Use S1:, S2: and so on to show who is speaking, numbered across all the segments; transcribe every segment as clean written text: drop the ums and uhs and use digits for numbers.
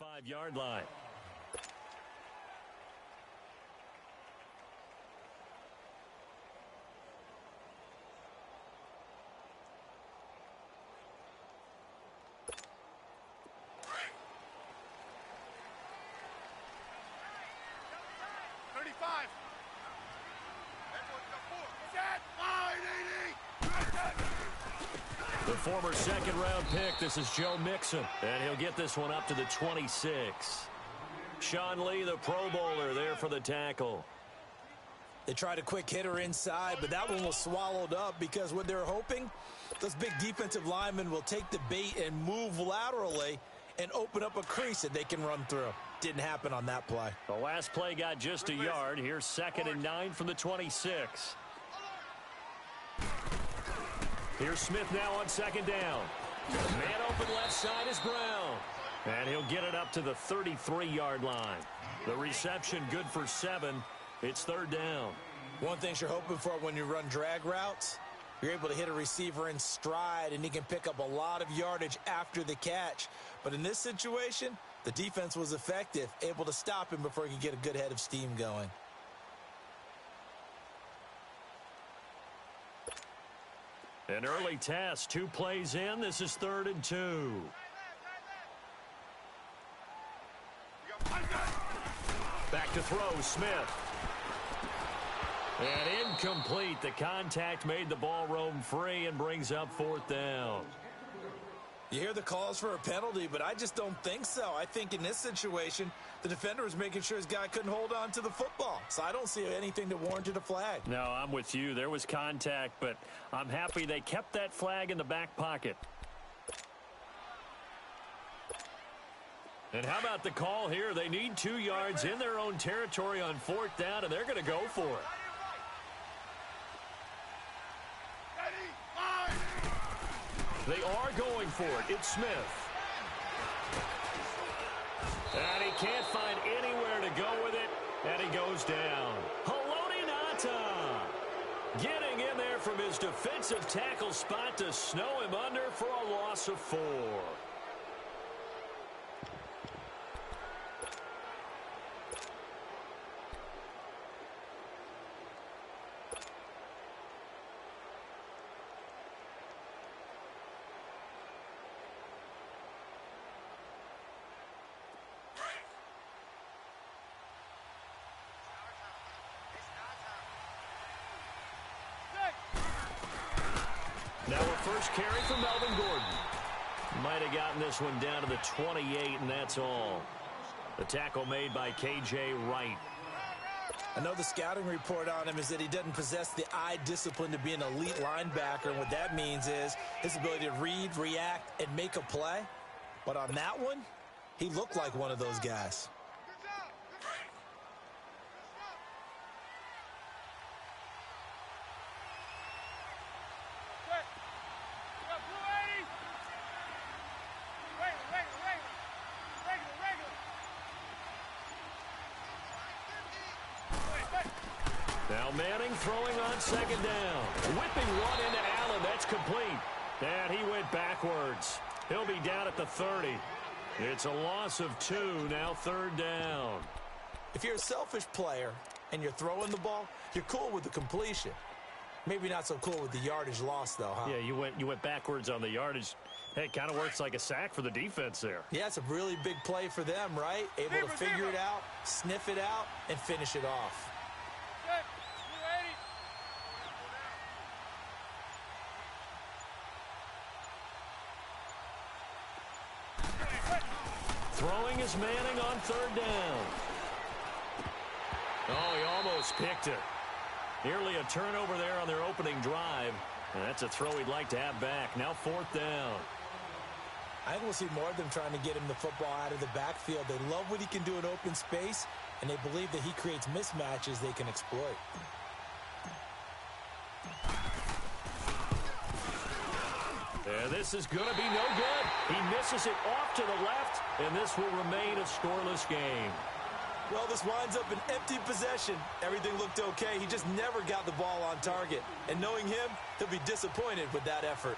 S1: 35-yard line. The former second-round pick, this is Joe Mixon, and he'll get this one up to the 26. Sean Lee, the Pro Bowler, there for the tackle.
S2: They tried a quick hitter inside, but that one was swallowed up because what they're hoping, those big defensive linemen will take the bait and move laterally and open up a crease that they can run through. Didn't happen on that play.
S1: The last play got just a yard. Here's 2nd and 9 from the 26. Here's Smith now on 2nd down. Man open left side is Brown. And he'll get it up to the 33-yard line. The reception good for 7. It's 3rd down.
S2: One thing you're hoping for when you run drag routes, you're able to hit a receiver in stride and he can pick up a lot of yardage after the catch. But in this situation, the defense was effective, able to stop him before he could get a good head of steam going.
S1: An early test, 2 plays in. This is 3rd and 2. Back to throw, Smith. And incomplete. The contact made the ball roam free and brings up 4th down.
S2: You hear the calls for a penalty, but I just don't think so. I think in this situation, the defender was making sure his guy couldn't hold on to the football. So I don't see anything that warranted a flag.
S1: No, I'm with you. There was contact, but I'm happy they kept that flag in the back pocket. And how about the call here? They need 2 yards in their own territory on 4th down, and they're going to go for it. They are going for it. It's Smith. And he can't find anywhere to go with it, and he goes down. Haloti Ngata getting in there from his defensive tackle spot to snow him under for a loss of 4. Now a first carry for Melvin Gordon. Might have gotten this one down to the 28, and that's all. The tackle made by K.J. Wright.
S2: I know the scouting report on him is that he doesn't possess the eye discipline to be an elite linebacker. And what that means is his ability to read, react, and make a play. But on that one, he looked like one of those guys.
S1: Now Manning throwing on 2nd down. Whipping one into Allen. That's complete. And he went backwards. He'll be down at the 30. It's a loss of 2. Now 3rd down.
S2: If you're a selfish player and you're throwing the ball, you're cool with the completion. Maybe not so cool with the yardage loss, though, huh?
S1: Yeah, you went backwards on the yardage. Hey, it kind of works like a sack for the defense there.
S2: Yeah, it's a really big play for them, right? Able to figure it out, sniff it out, and finish it off.
S1: Throwing is Manning on 3rd down. Oh, he almost picked it. Nearly a turnover there on their opening drive. And that's a throw he'd like to have back. Now 4th down.
S2: I think we'll see more of them trying to get him the football out of the backfield. They love what he can do in open space, and they believe that he creates mismatches they can exploit.
S1: And this is going to be no good. He misses it off to the left, and this will remain a scoreless game.
S2: Well, this winds up an empty possession. Everything looked okay. He just never got the ball on target. And knowing him, he'll be disappointed with that effort.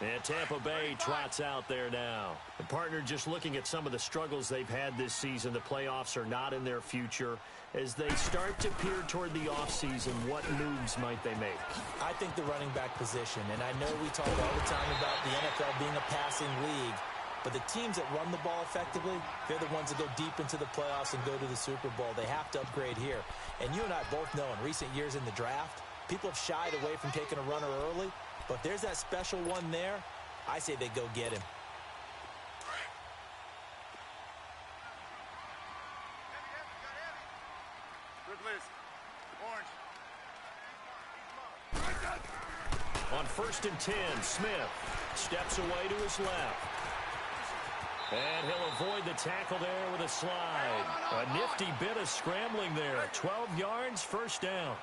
S1: And Tampa Bay trots out there now. And partner, just looking at some of the struggles they've had this season, the playoffs are not in their future. As they start to peer toward the offseason, what moves might they make?
S2: I think the running back position, and I know we talk all the time about the NFL being a passing league, but the teams that run the ball effectively, they're the ones that go deep into the playoffs and go to the Super Bowl. They have to upgrade here. And you and I both know in recent years in the draft, people have shied away from taking a runner early, but if there's that special one there, I say they go get him.
S1: On 1st and 10, Smith steps away to his left. And he'll avoid the tackle there with a slide. A nifty bit of scrambling there. 12 yards, first down.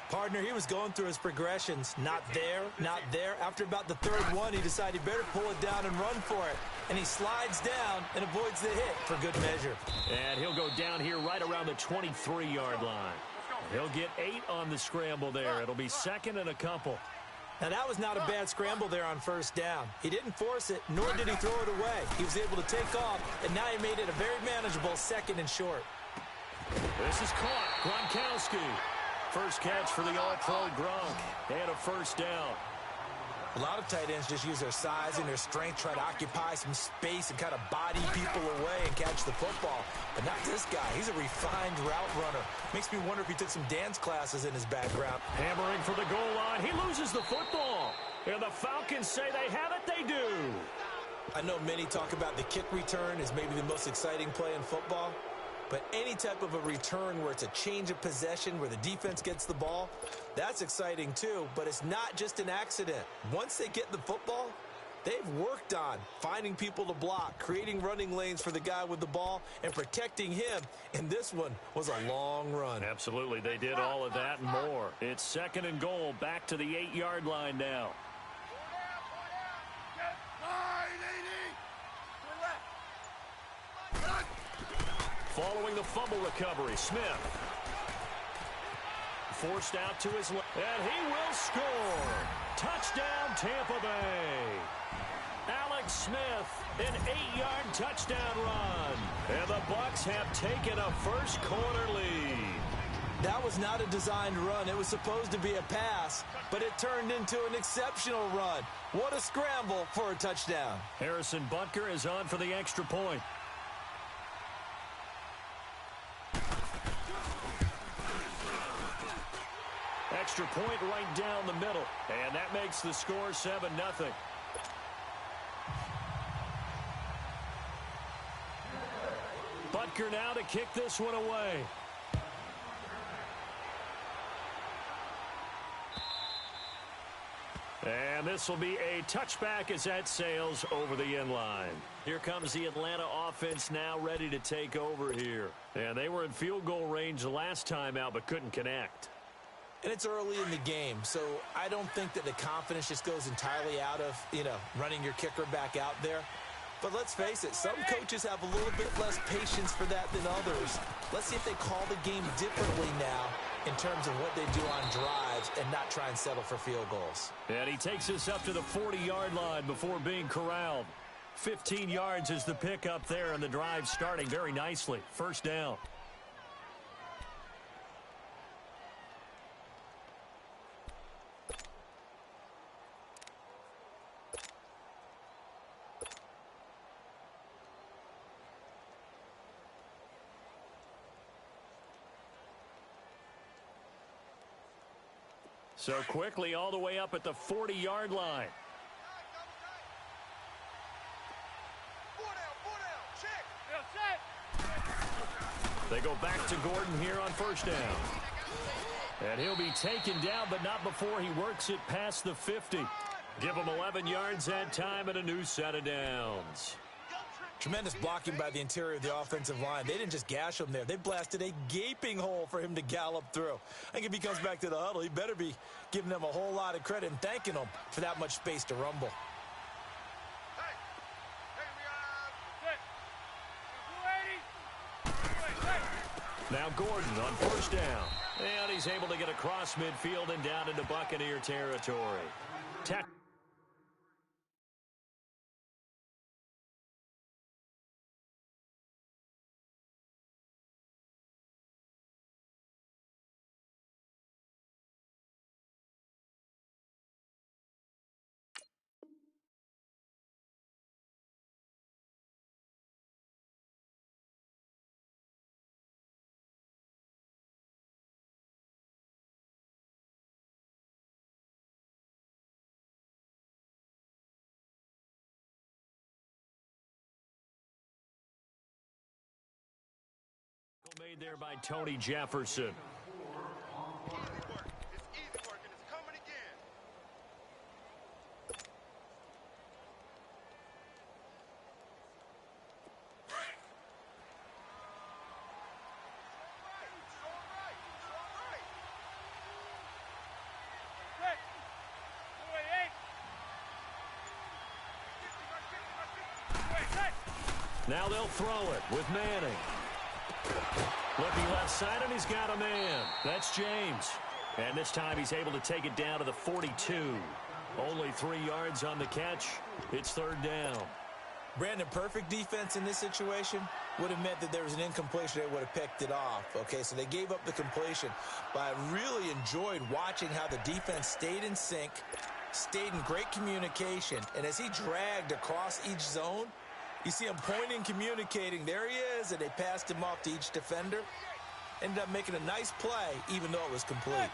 S2: Partner, he was going through his progressions. Not there, not there. After about the third one, he decided he better pull it down and run for it. And he slides down and avoids the hit for good measure.
S1: And he'll go down here right around the 23-yard line. He'll get 8 on the scramble there. It'll be second and a couple.
S2: Now, that was not a bad scramble there on first down. He didn't force it, nor did he throw it away. He was able to take off, and now he made it a very manageable second and short.
S1: This is caught. Gronkowski. First catch for the All-Pro Gronk. And a first down.
S2: A lot of tight ends just use their size and their strength, try to occupy some space and kind of body people away and catch the football. But not this guy. He's a refined route runner. Makes me wonder if he took some dance classes in his background.
S1: Hammering for the goal line. He loses the football. And the Falcons say they have it. They do.
S2: I know many talk about the kick return as maybe the most exciting play in football. But any type of a return where it's a change of possession, where the defense gets the ball, that's exciting too. But it's not just an accident. Once they get the football, they've worked on finding people to block, creating running lanes for the guy with the ball, and protecting him. And this one was a long run.
S1: Absolutely. They did all of that and more. It's second and goal, back to the 8-yard line now. Following the fumble recovery, Smith forced out to his left, and he will score. Touchdown, Tampa Bay. Alex Smith, an 8-yard touchdown run. And the Bucs have taken a first quarter lead.
S2: That was not a designed run. It was supposed to be a pass, but it turned into an exceptional run. What a scramble for a touchdown.
S1: Harrison Butker is on for the extra point. Extra point right down the middle. And that makes the score 7-0. Butker now to kick this one away. And this will be a touchback as that sails over the end line. Here comes the Atlanta offense now ready to take over here. And they were in field goal range the last time out but couldn't connect.
S2: And it's early in the game, so I don't think that the confidence just goes entirely out of, running your kicker back out there. But let's face it, some coaches have a little bit less patience for that than others. Let's see if they call the game differently now in terms of what they do on drives and not try and settle for field goals.
S1: And he takes us up to the 40-yard line before being corralled. 15 yards is the pickup there, and the drive starting very nicely. First down. So quickly all the way up at the 40-yard line. They go back to Gordon here on first down. And he'll be taken down, but not before he works it past the 50. Give him 11 yards that time and a new set of downs.
S2: Tremendous blocking by the interior of the offensive line. They didn't just gash him there. They blasted a gaping hole for him to gallop through. I think if he comes back to the huddle, he better be giving them a whole lot of credit and thanking them for that much space to rumble.
S1: Now Gordon on first down. And he's able to get across midfield and down into Buccaneer territory. made there by Tony Jefferson.
S3: Easy work. It's easy work, and it's coming again.
S1: Now they'll throw it with Manning. Looking left side, and he's got a man. That's James. And this time he's able to take it down to the 42. Only 3 yards on the catch. It's third down.
S2: Brandon, perfect defense in this situation would have meant that there was an incompletion. They would have picked it off. Okay, so they gave up the completion. But I really enjoyed watching how the defense stayed in sync, stayed in great communication. And as he dragged across each zone, you see him pointing, communicating. There he is, and they passed him off to each defender. Ended up making a nice play, even though it was complete.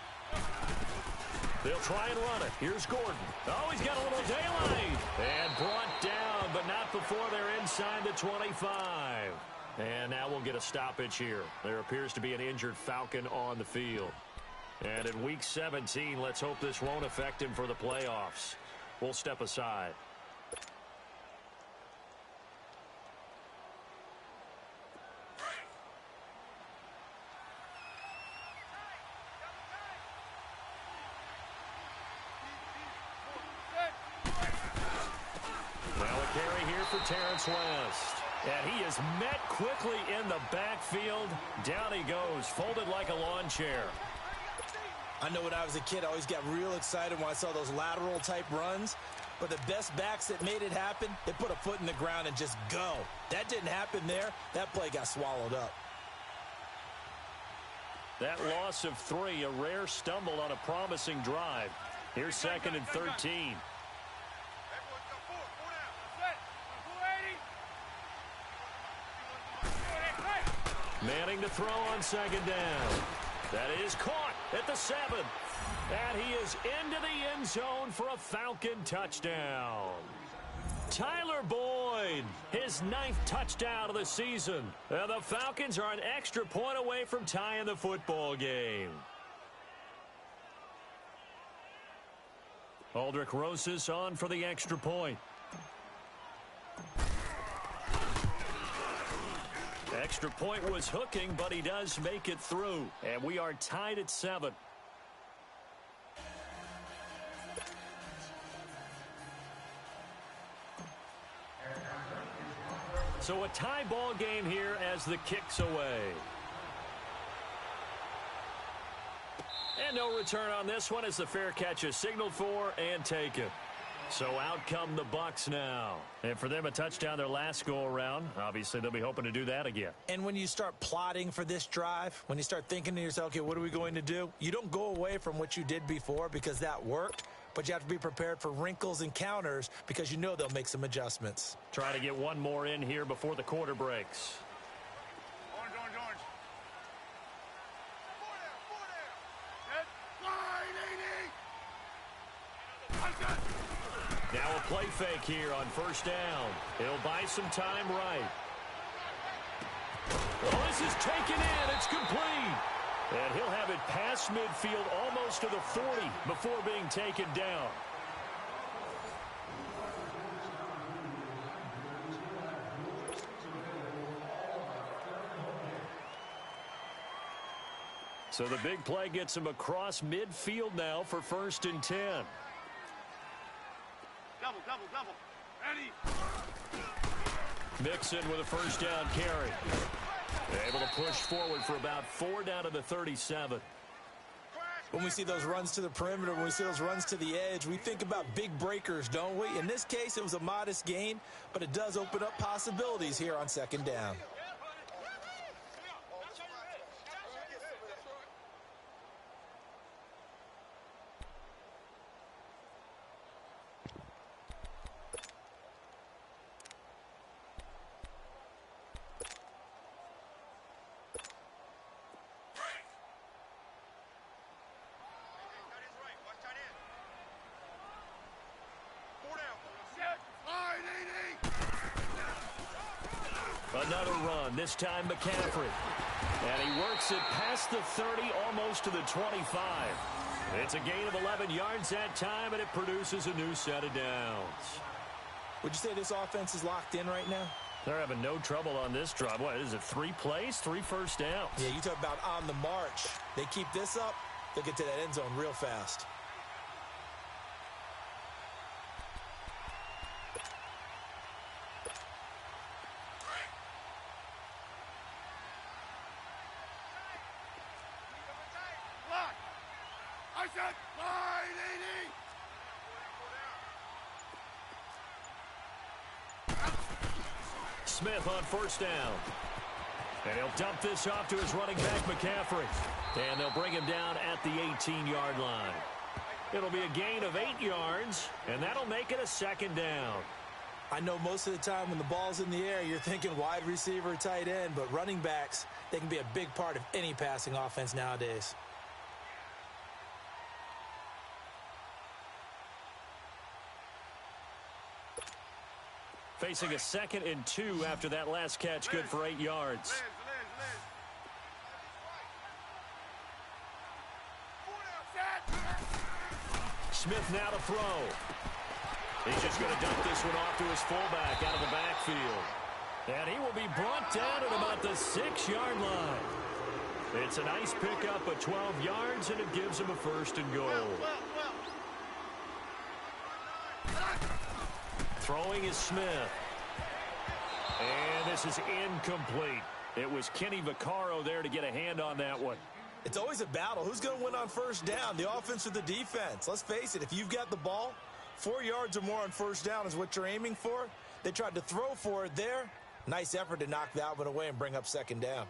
S1: They'll try and run it. Here's Gordon. Oh, he's got a little daylight. And brought down, but not before they're inside the 25. And now we'll get a stoppage here. There appears to be an injured Falcon on the field. And in Week 17, let's hope this won't affect him for the playoffs. We'll step aside. Terrence West. And he is met quickly in the backfield. Down he goes, folded like a lawn chair.
S2: I know when I was a kid, I always got real excited when I saw those lateral type runs. But the best backs that made it happen, they put a foot in the ground and just go. That didn't happen there. That play got swallowed up.
S1: That loss of 3, a rare stumble on a promising drive. Here's 2nd and 13. Manning to throw on 2nd down. That is caught at the 7. And he is into the end zone for a Falcon touchdown. Tyler Boyd, his 9th touchdown of the season. And the Falcons are an extra point away from tying the football game. Aldrich Rosas on for the extra point. Extra point was hooking, but he does make it through. And we are tied at 7. So a tie ball game here as the kick's away. And no return on this one as the fair catch is signaled for and taken. So out come the Bucs now. And for them, a touchdown their last go-around. Obviously, they'll be hoping to do that again.
S2: And when you start plotting for this drive, when you start thinking to yourself, okay, what are we going to do? You don't go away from what you did before because that worked, but you have to be prepared for wrinkles and counters because you know they'll make some adjustments.
S1: Try to get one more in here before the quarter breaks.
S3: Orange.
S1: Now a play fake here on 1st down. He'll buy some time right. Oh, this is taken in. It's complete. And he'll have it past midfield almost to the 40 before being taken down. So the big play gets him across midfield now for 1st and 10.
S3: Double. Ready.
S1: Mixon with a 1st down carry. Able to push forward for about 4 down to the 37.
S2: When we see those runs to the perimeter, when we see those runs to the edge, we think about big breakers, don't we? In this case, it was a modest gain, but it does open up possibilities here on 2nd down.
S1: Another run, this time McCaffrey. And he works it past the 30, almost to the 25. It's a gain of 11 yards that time, and it produces a new set of downs.
S2: Would you say this offense is locked in right now?
S1: They're having no trouble on this drive. What is it, 3 plays, 3 first downs?
S2: Yeah, you talk about on the march. They keep this up, they'll get to that end zone real fast.
S3: Lock. I said line 80.
S1: Smith on first down. And he'll dump this off to his running back, McCaffrey. And they'll bring him down at the 18-yard line. It'll be a gain of 8 yards, and that'll make it a second down.
S2: I know most of the time when the ball's in the air, you're thinking wide receiver, tight end, but running backs, they can be a big part of any passing offense nowadays.
S1: Facing a 2nd and 2 after that last catch, good for 8 yards.
S3: Liz.
S1: Smith now to throw. He's just going to dump this one off to his fullback out of the backfield. And he will be brought down at about the 6-yard line. It's a nice pickup of 12 yards, and it gives him a first and goal. Throwing is Smith. And this is incomplete. It was Kenny Vaccaro there to get a hand on that one.
S2: It's always a battle. Who's going to win on first down, the offense or the defense? Let's face it, if you've got the ball, 4 yards or more on first down is what you're aiming for. They tried to throw for it there. Nice effort to knock that one away and bring up second down.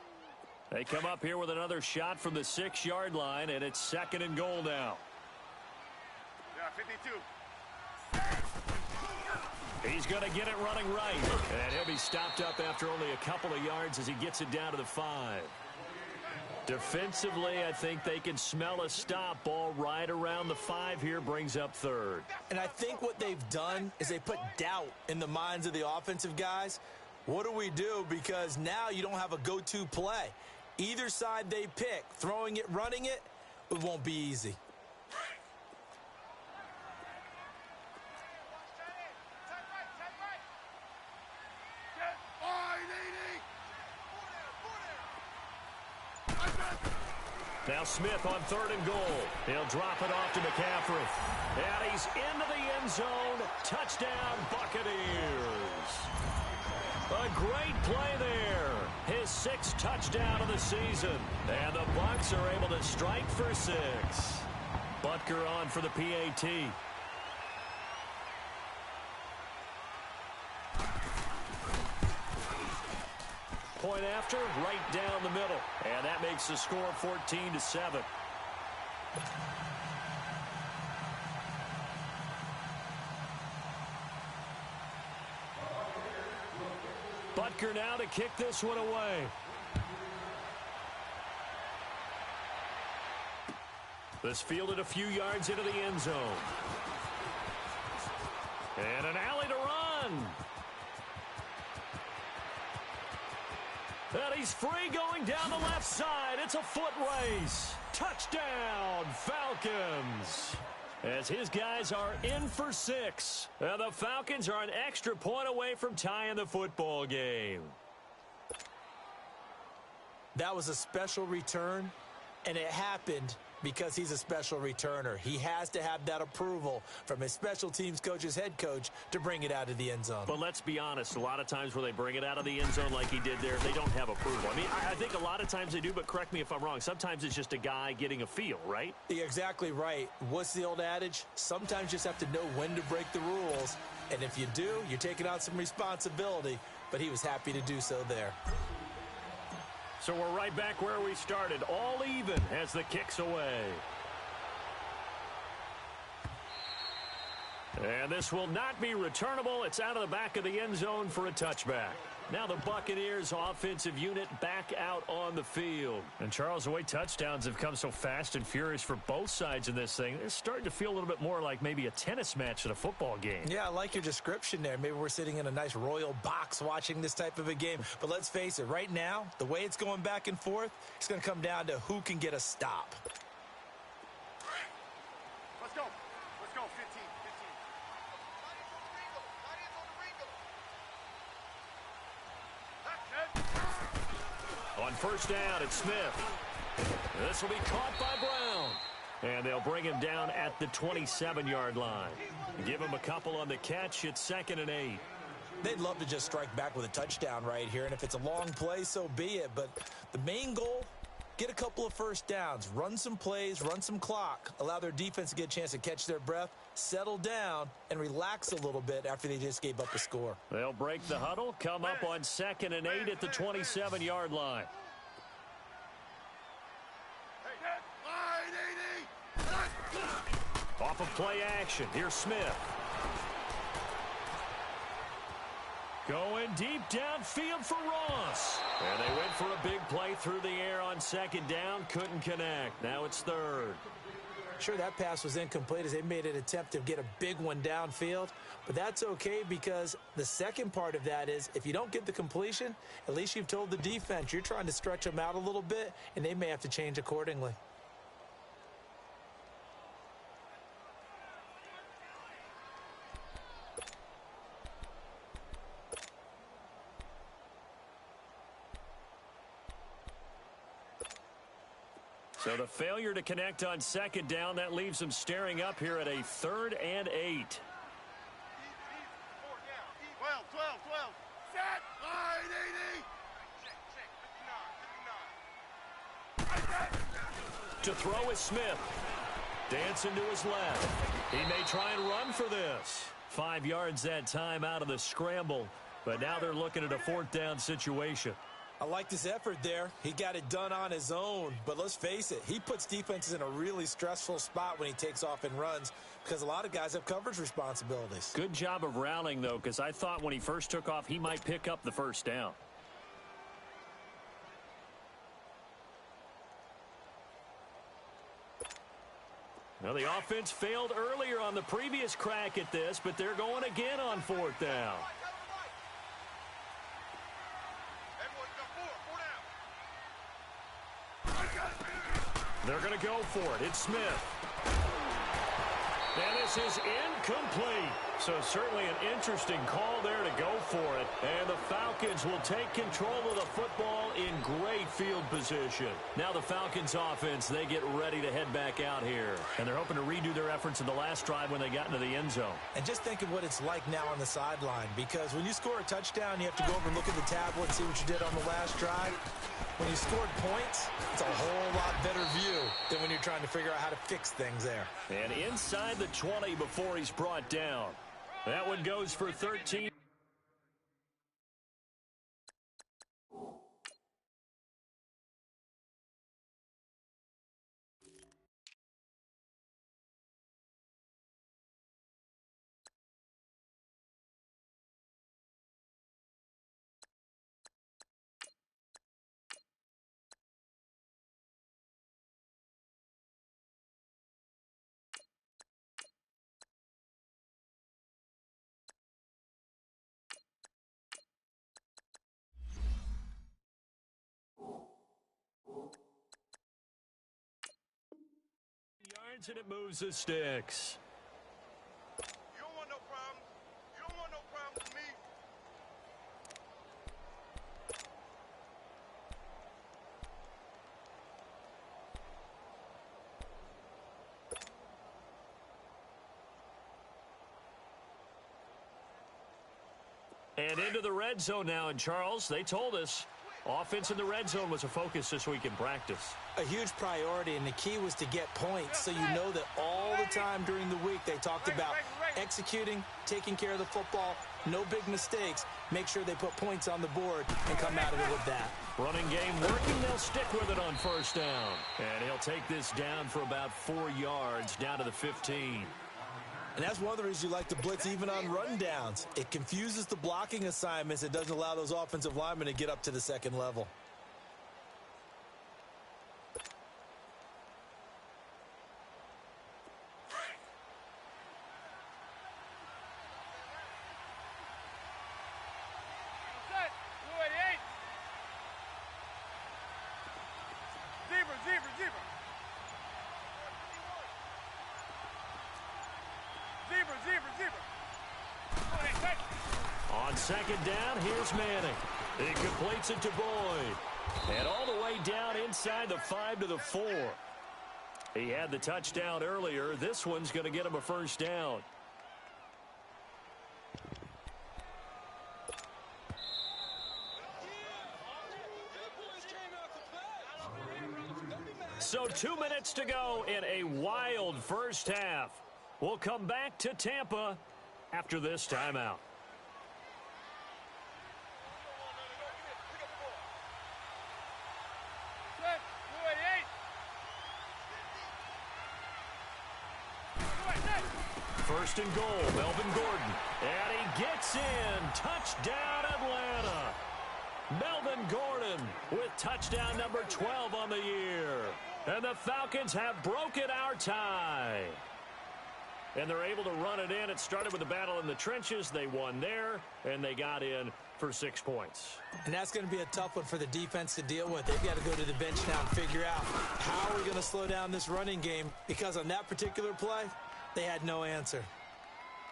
S1: They come up here with another shot from the 6-yard line, and it's 2nd and goal now.
S3: Yeah, 52.
S1: He's going to get it running right. And he'll be stopped up after only a couple of yards as he gets it down to the 5. Defensively, I think they can smell a stop. Ball right around the 5 here, brings up 3rd.
S2: And I think what they've done is they put doubt in the minds of the offensive guys. What do we do? Because now you don't have a go-to play. Either side they pick, throwing it, running it, it won't be easy.
S1: Now Smith on 3rd and goal. He'll drop it off to McCaffrey. And he's into the end zone. Touchdown, Buccaneers. A great play there. His 6th touchdown of the season. And the Bucs are able to strike for 6. Butker on for the PAT. Point after, right down the middle. And that makes the score 14-7. Butker now to kick this one away. This fielded a few yards into the end zone. And an alley to run. And he's free going down the left side. It's a foot race. Touchdown, Falcons. As his guys are in for 6. And the Falcons are an extra point away from tying the football game.
S2: That was a special return, and it happened because he's a special returner. He has to have that approval from his special teams coach, his head coach, to bring it out of the end zone.
S1: But let's be honest, a lot of times when they bring it out of the end zone like he did there, they don't have approval. I mean, I think a lot of times they do, but correct me if I'm wrong. Sometimes it's just a guy getting a feel, right?
S2: You're exactly right. What's the old adage? Sometimes you just have to know when to break the rules. And if you do, you're taking on some responsibility. But he was happy to do so there.
S1: So we're right back where we started, all even as the kick's away. And this will not be returnable. It's out of the back of the end zone for a touchback. Now the Buccaneers offensive unit back out on the field. And Charles, the way touchdowns have come so fast and furious for both sides in this thing, it's starting to feel a little bit more like maybe a tennis match than a football game.
S2: Yeah, I like your description there. Maybe we're sitting in a nice royal box watching this type of a game. But let's face it, right now, the way it's going back and forth, it's going to come down to who can get a stop.
S3: Let's go. Let's go. 15. 15.
S1: On first down, it's Smith. This will be caught by Brown. And they'll bring him down at the 27-yard line. Give him a couple on the catch. It's 2nd and 8.
S2: They'd love to just strike back with a touchdown right here. And if it's a long play, so be it. But the main goal, get a couple of first downs, run some plays, run some clock, allow their defense to get a chance to catch their breath, settle down, and relax a little bit after they just gave up a score.
S1: They'll break the huddle, come up on 2nd and 8 at the 27-yard line. Off of play action, here's Smith. Going deep downfield for Ross. And they went for a big play through the air on 2nd down. Couldn't connect. Now it's 3rd.
S2: Sure, that pass was incomplete as they made an attempt to get a big one downfield. But that's okay because the second part of that is if you don't get the completion, at least you've told the defense you're trying to stretch them out a little bit, and they may have to change accordingly.
S1: So the failure to connect on 2nd down, that leaves them staring up here at a 3rd and 8.
S3: 12. Set. Line 80.
S1: To throw is Smith. Dancing to his left. He may try and run for this. 5 yards that time out of the scramble. But now they're looking at a 4th down situation.
S2: I like this effort there. He got it done on his own. But let's face it, he puts defenses in a really stressful spot when he takes off and runs because a lot of guys have coverage responsibilities.
S1: Good job of rallying, though, because I thought when he first took off, he might pick up the 1st down. Now, the offense failed earlier on the previous crack at this, but they're going again on 4th down. They're going to go for it. It's Smith. And this is incomplete. So certainly an interesting call there to go for it. And the Falcons will take control of the football in great field position. Now the Falcons offense, they get ready to head back out here. And they're hoping to redo their efforts in the last drive when they got into the end zone.
S2: And just think of what it's like now on the sideline. Because when you score a touchdown, you have to go over and look at the tablet and see what you did on the last drive. When you scored points, it's a whole lot better view than when you're trying to figure out how to fix things there.
S1: And inside the 20 before he's brought down. That one goes for 13. And it moves the sticks.
S3: You don't want no problems. You don't want no problems with me.
S1: And into the red zone now. And Charles, they told us offense in the red zone was a focus this week in practice.
S2: A huge priority, and the key was to get points. So you know that all the time during the week they talked about executing, taking care of the football, no big mistakes. Make sure they put points on the board and come out of it with that.
S1: Running game working. They'll stick with it on 1st down. And he'll take this down for about 4 yards down to the 15.
S2: And that's one of the reasons you like to blitz even on rundowns. It confuses the blocking assignments. It doesn't allow those offensive linemen to get up to the second level.
S1: On second down, here's Manning. He completes it to Boyd. And all the way down inside the 5 to the 4. He had the touchdown earlier. This one's going to get him a first down. So 2 minutes to go in a wild first half. We'll come back to Tampa after this timeout. First and goal, Melvin Gordon. And he gets in. Touchdown, Atlanta. Melvin Gordon with touchdown number 12 on the year. And the Falcons have broken our tie. And they're able to run it in. It started with a battle in the trenches. They won there, and they got in for 6 points.
S2: And that's going to be a tough one for the defense to deal with. They've got to go to the bench now and figure out how are we going to slow down this running game, because on that particular play, they had no answer.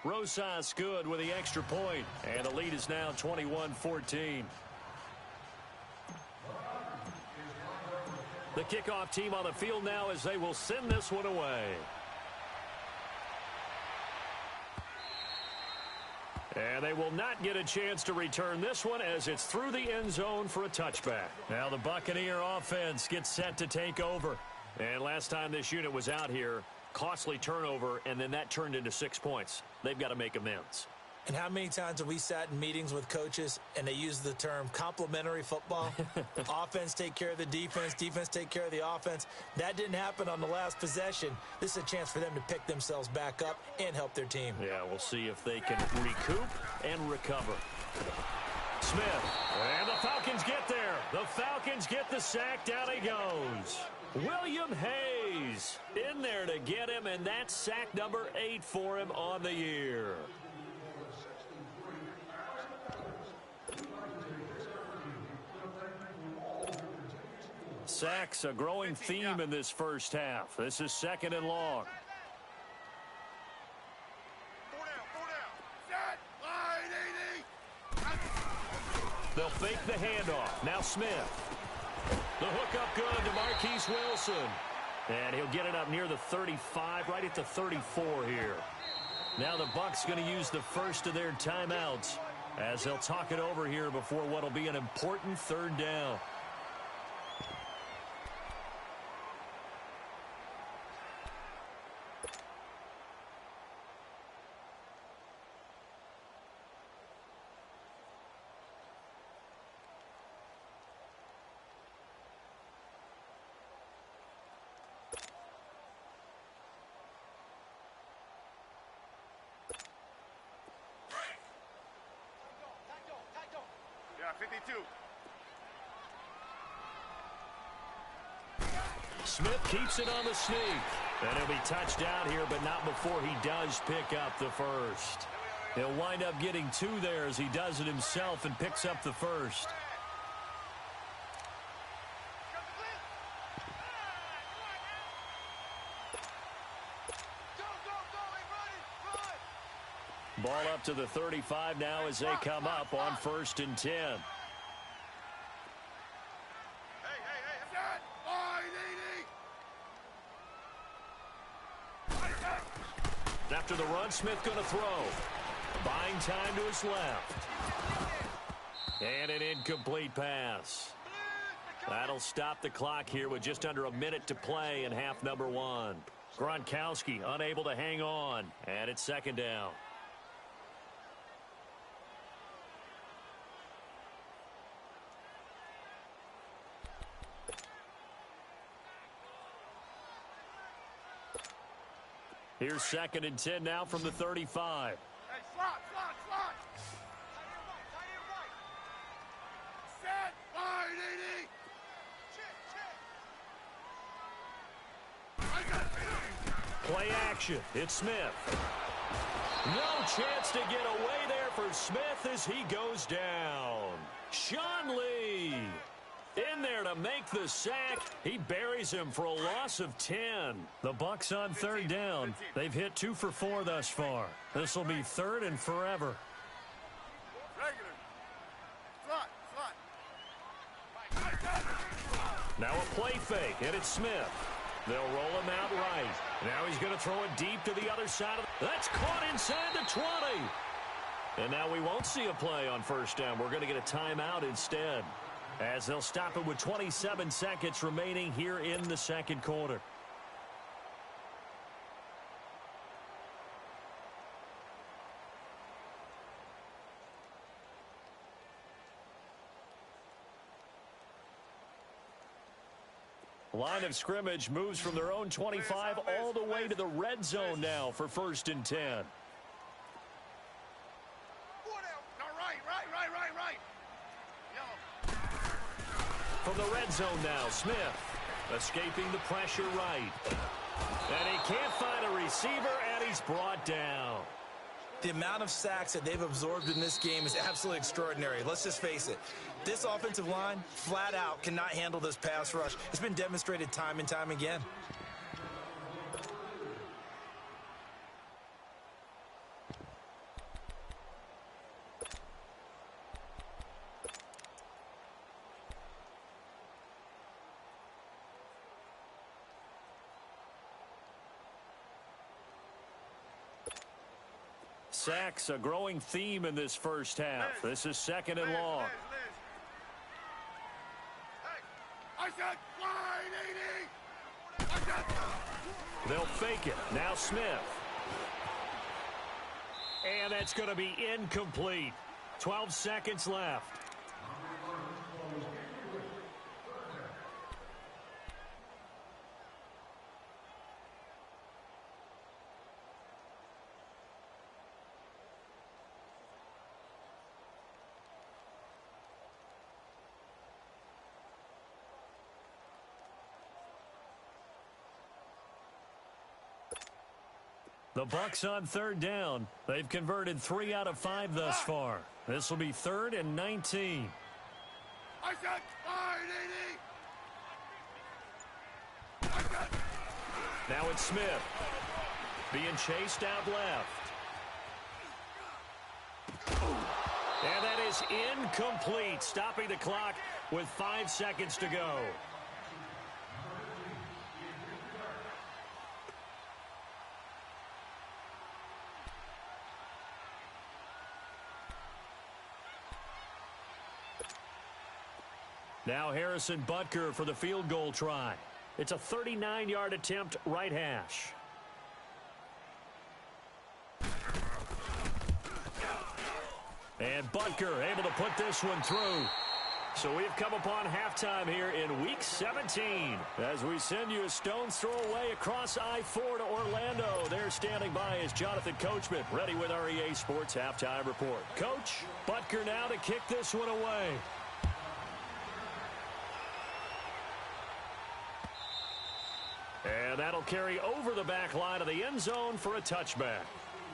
S1: Rosas good with the extra point, and the lead is now 21-14. The kickoff team on the field now as they will send this one away. And they will not get a chance to return this one as it's through the end zone for a touchback. Now the Buccaneer offense gets set to take over. And last time this unit was out here, costly turnover, and then that turned into 6 points. They've got to make amends.
S2: And how many times have we sat in meetings with coaches and they use the term complementary football? Offense take care of the defense, defense take care of the offense. That didn't happen on the last possession. This is a chance for them to pick themselves back up and help their team.
S1: Yeah, we'll see if they can recoup and recover. Smith, and the Falcons get there. The Falcons get the sack. Down he goes. William Hayes in there to get him, and that's sack number 8 for him on the year. Sacks, a growing theme in this first half. This is second and long. They'll fake the handoff. Now Smith. The hookup good to Marquise Wilson. And he'll get it up near the 35, right at the 34 here. Now the Bucs going to use the first of their timeouts as they'll talk it over here before what will be an important third down.
S3: Yeah, 52.
S1: Smith keeps it on the sneak. And he'll be touched down here, but not before he does pick up the first. He'll wind up getting 2 there as he does it himself and picks up the first. Ball up to the 35 now as they come up on 1st and 10. After the run, Smith going to throw. Buying time to his left. And an incomplete pass. That'll stop the clock here with just under a minute to play in half number 1. Gronkowski unable to hang on. And it's second down. Here's 2nd and 10 now from the 35.
S3: Hey, slot. Set. Fire, DD.
S1: Play action. It's Smith. No chance to get away there for Smith as he goes down. Sean Lee in there to make the sack. He buries him for a loss of 10. The Bucs on 3rd down. They've hit 2 for 4 thus far. This will be 3rd and forever.
S3: Regular. Slot.
S1: Now a play fake, and it's Smith. They'll roll him out right. Now he's going to throw it deep to the other side. That's caught inside the 20. And now we won't see a play on 1st down. We're going to get a timeout instead, as they'll stop it with 27 seconds remaining here in the 2nd quarter. Line of scrimmage moves from their own 25 all the way to the red zone now for 1st and 10.
S3: Right.
S1: From the red zone now, Smith escaping the pressure right. And he can't find a receiver, and he's brought down.
S2: The amount of sacks that they've absorbed in this game is absolutely extraordinary. Let's just face it. This offensive line, flat out, cannot handle this pass rush. It's been demonstrated time and time again.
S1: Sacks, a growing theme in this 1st half. This is 2nd and long.
S3: I said fly, DD.
S1: They'll fake it. Now Smith. And that's going to be incomplete. 12 seconds left. The Bucs on 3rd down. They've converted 3 out of 5 thus far. This will be 3rd and 19.
S3: I said fire, DD.
S1: Now it's Smith being chased out left. And that is incomplete, stopping the clock with 5 seconds to go. Now Harrison Butker for the field goal try. It's a 39-yard attempt, right hash. And Butker able to put this one through. So we've come upon halftime here in Week 17. As we send you a stone's throw away across I-4 to Orlando. There standing by is Jonathan Coachman, ready with our EA Sports Halftime Report. Coach, Butker now to kick this one away. And that'll carry over the back line of the end zone for a touchback.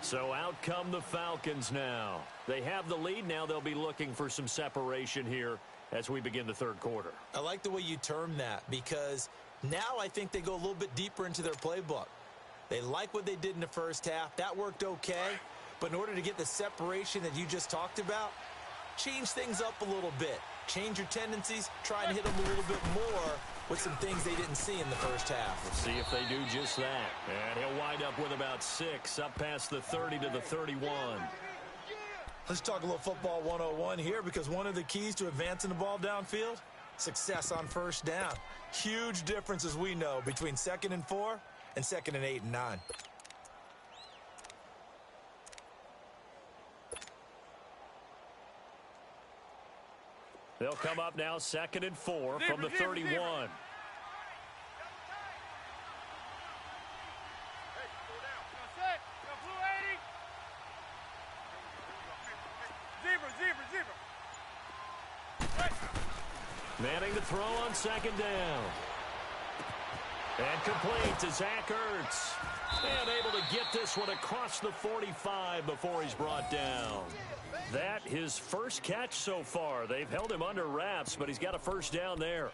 S1: So out come the Falcons now. They have the lead. Now they'll be looking for some separation here as we begin the 3rd quarter.
S2: I like the way you term that, because now I think they go a little bit deeper into their playbook. They like what they did in the 1st half. That worked okay. But in order to get the separation that you just talked about, change things up a little bit. Change your tendencies. Try and hit them a little bit more with some things they didn't see in the 1st half.
S1: Let's see if they do just that. And he'll wind up with about 6 up past the 30 to the 31.
S2: Let's talk a little football 101 here, because one of the keys to advancing the ball downfield, success on 1st down. Huge difference, as we know, between 2nd and 4 and 2nd and 8 and 9.
S1: They'll come up now 2nd and 4 from the 31. Manning to throw on second down. And complete to Zach Ertz. And able to get this one across the 45 before he's brought down. That his first catch so far. They've held him under wraps, but he's got a first down there.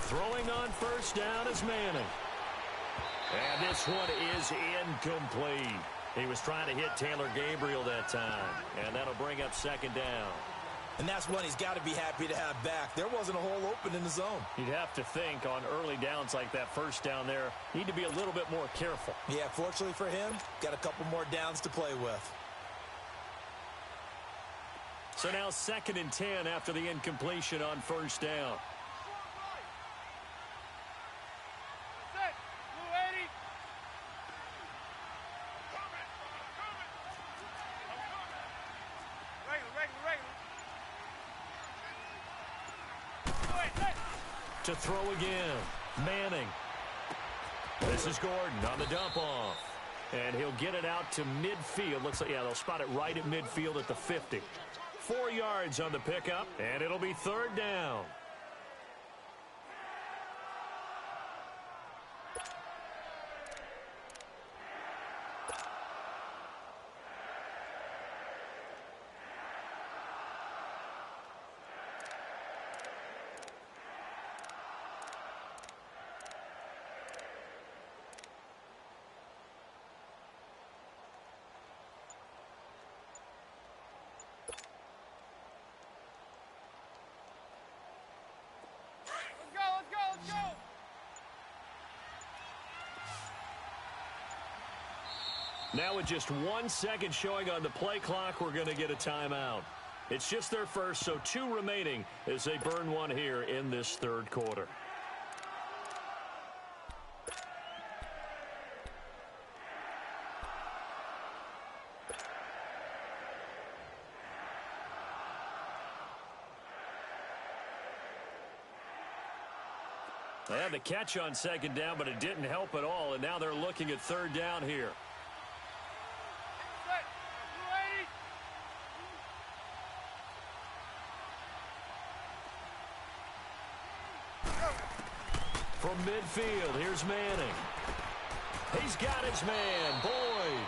S1: Throwing on first down is Manning. And this one is incomplete. He was trying to hit Taylor Gabriel that time. And that'll bring up second down.
S2: And that's one he's got to be happy to have back. There wasn't a hole open in the zone.
S1: You'd have to think on early downs like that first down there, need to be a little bit more careful.
S2: Yeah, fortunately for him, got a couple more downs to play with.
S1: So now 2nd and 10 after the incompletion on first down. To throw again. Manning. This is Gordon on the dump off. And he'll get it out to midfield. Looks like, yeah, they'll spot it right at midfield at the 50. 4 yards on the pickup, and it'll be 3rd down. Now with just 1 second showing on the play clock, we're going to get a timeout. It's just their first, so 2 remaining as they burn one here in this 3rd quarter. They had the catch on 2nd down, but it didn't help at all, and now they're looking at 3rd down here. From midfield, here's Manning. He's got his man, Boyd.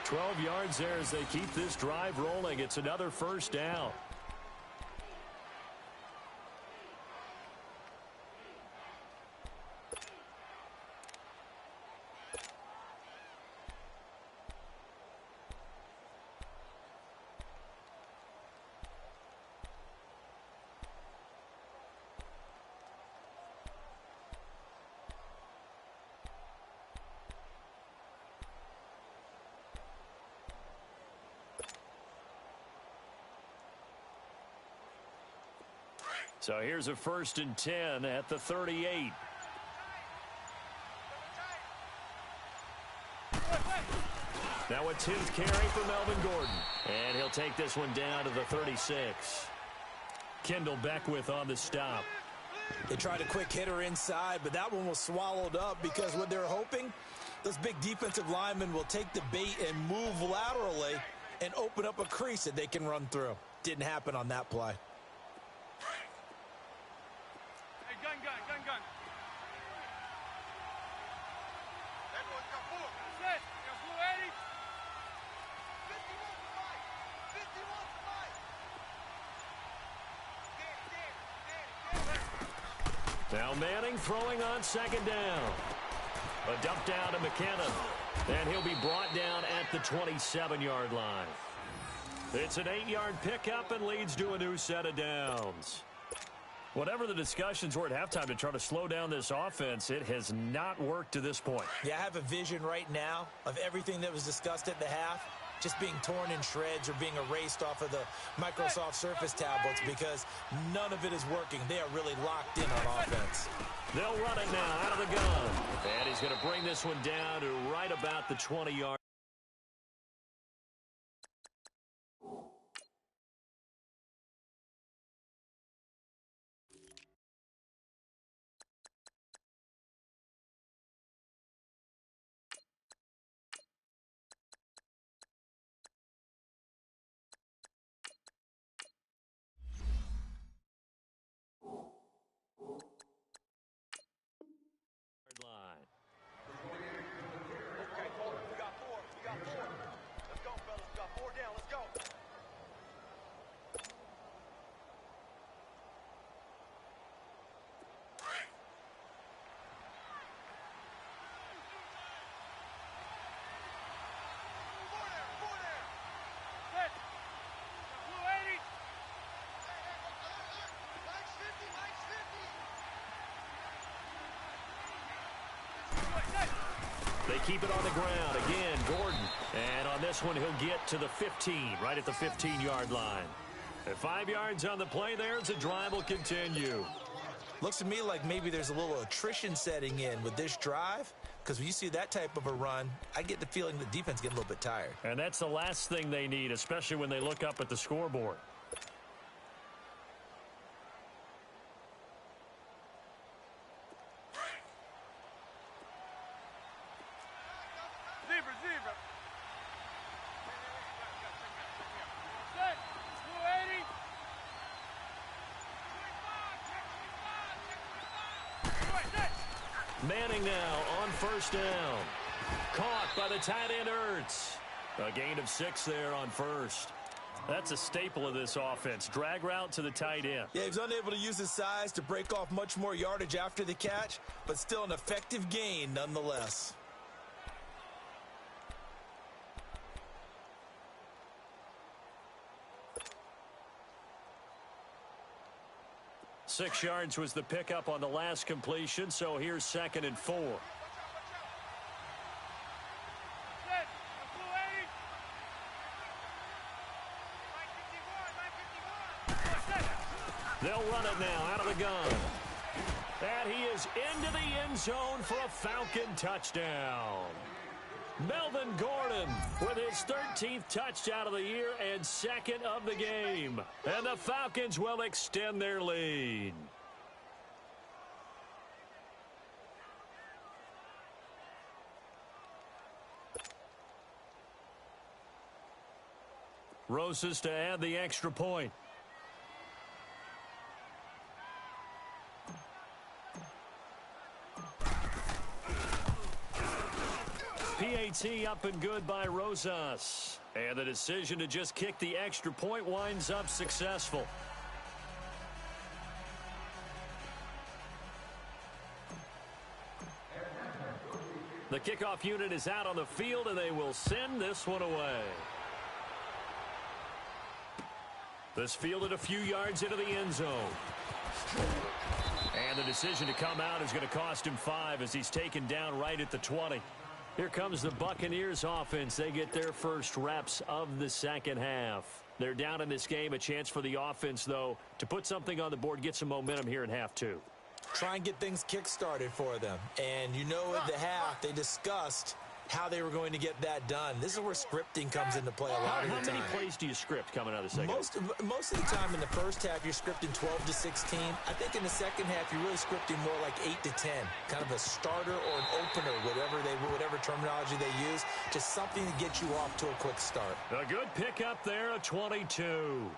S1: 12 yards there as they keep this drive rolling. It's another first down. So here's a 1st and 10 at the 38. Now a 10th carry for Melvin Gordon. And he'll take this one down to the 36. Kendall Beckwith on the stop.
S2: They tried a quick hitter inside, but that one was swallowed up because what they're hoping, those big defensive linemen will take the bait and move laterally and open up a crease that they can run through. Didn't happen on that play.
S3: Gun. That was Kapur. That's it. Kapur, Eddie. 51 to 5. 51 to 5.
S1: Now Manning throwing on 2nd down. A dump down to McKinnon. And he'll be brought down at the 27-yard line. It's an 8-yard pickup and leads to a new set of downs. Whatever the discussions were at halftime to try to slow down this offense, it has not worked to this point.
S2: Yeah, I have a vision right now of everything that was discussed at the half. just being torn in shreds or being erased off of the Microsoft Surface tablets because none of it is working. They are really locked in on offense.
S1: They'll run it now out of the gun. And he's going to bring this one down to right about the 20-yard. Line.
S3: Okay, hold it. We got four. Let's go, fellas. We got four down. Let's go. Four there. Set. Blue 80. Mike's 50.
S1: They keep it on the ground. Again, Gordon. And on this one, he'll get to the 15, right at the 15-yard line. At 5 yards on the play there, the drive will continue.
S2: Looks to me like maybe there's a little attrition setting in with this drive, because when you see that type of a run, I get the feeling the defense getting a little bit tired.
S1: And that's the last thing they need, especially when they look up at the scoreboard.
S3: Zebra. Set. Blue 80.
S1: Manning now on first down. Caught by the tight end Ertz. A gain of 6 there on first. That's a staple of this offense. Drag route to the tight end.
S2: Yeah, he's unable to use his size to break off much more yardage after the catch, but still an effective gain nonetheless.
S1: Six yards was the pickup on the last completion, so here's 2nd and 4.
S3: Set. Blue 80.
S1: They'll run it now out of the gun. And he is into the end zone for a Falcon touchdown. Melvin Gordon with his 13th touchdown of the year and 2nd of the game. And the Falcons will extend their lead. Rosas to add the extra point. PAT up and good by Rosas. And the decision to just kick the extra point winds up successful. The kickoff unit is out on the field, and they will send this one away. This fielded a few yards into the end zone. And the decision to come out is going to cost him 5 as he's taken down right at the 20. Here comes the Buccaneers offense. They get their first reps of the second half. They're down in this game. A chance for the offense, though, to put something on the board, get some momentum here in half 2.
S2: Try and get things kick-started for them. And you know at the half, they discussed how they were going to get that done. This is where scripting comes into play a lot of the time.
S1: How many plays do you script coming out of the second?
S2: Most of the time in the first half, you're scripting 12 to 16. I think in the second half, you're really scripting more like 8 to 10. Kind of a starter or an opener, whatever terminology they use. Just something to get you off to a quick start.
S1: A good pickup there, a 22.